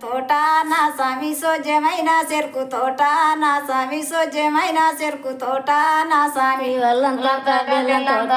తోట నా స్వామి సోజ్యమైన చెరుకు తోట నా స్వామి సోజ్యమైన చెరుకు తోట నా స్వామి వల్లంతా బెల్లం తోట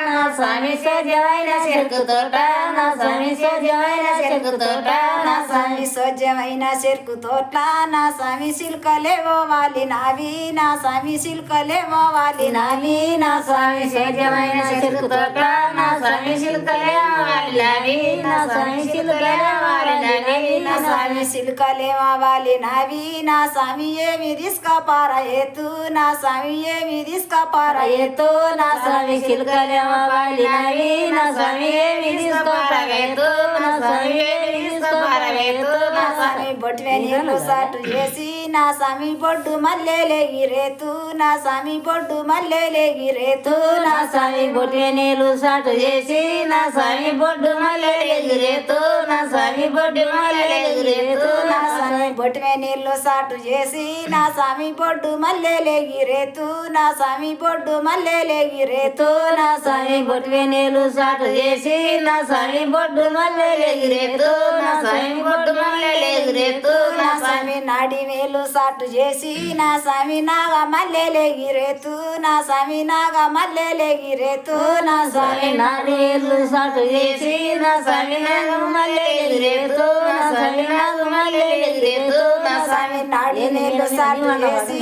నా స్వామి సోజ్యమైన చెరుకు తోట నా స్వామి సోజ్యమైన చెరుకు తోట నా స్వామి సోజ్యమైన చెరుకు తోట నా స్వామి సిల్కలేవో వాలి నావి నా స్వామి సిల్కలేవో వాలి నావి నా స్వామి సోజ్యమైన చెరుకు తోట నా స్వామి శిల్కలేమో వాలినవి నా స్వామి శిల్కలేమో వాలినవి నా స్వామి సిల్కలేమో వాలి నావి నా స్వామి ఏమి తీసుకపార ఎత్తు నా స్వామి ఏమి తీసుకపార ఎత్తు నా స్వామి శిల్కలేమో వాలినవి నా స్వామి ఏమి తీసుకోపరవేతు నా స్వామి ఏమి తీసుకోపరవేతు నా స్వామి బొట్వే నీళ్ళు సాటు చేసి నా స్వామి బొడ్డు మల్లెలేగిరేతు నా స్వామి బొడ్డు మల్లెలేగిరేతు నా స్వామి బొట్టు నీళ్ళు సాటు చేసి నా స్వామి బొడ్డు మల్లెలేగిరేతు నా స్వామి బొడ్డు మల్లెలేగిరేతు నా స్వామి బొట్వే నీళ్ళు సాటు చేసి నా స్వామి బొడ్డు మల్లెలేగిరేతు నా స్వామి బొడ్డు మల్లెలేగిరేతు నా స్వామి బొట్టు నీళ్ళు సాటు చేసి నా స్వామి బొడ్డు మల్లెలేగిరేతు నా స్వామి బొడ్డు మల్లెలేగిరేతు నా స్వామి నాడి వేలు సాటు చేసి నా స్వామి నాగ మల్లెలేగిరేతు నా స్వామి నాగ మల్లెలేగిరేతు నా స్వామి నాదేళ్ళు సాటు చేసి నా స్వామి నాకు మల్లెలేగిరేతు నా స్వామి నాకు మల్లెలేగిరేతు నా స్వామి నాడి వేలు సాటు చేసి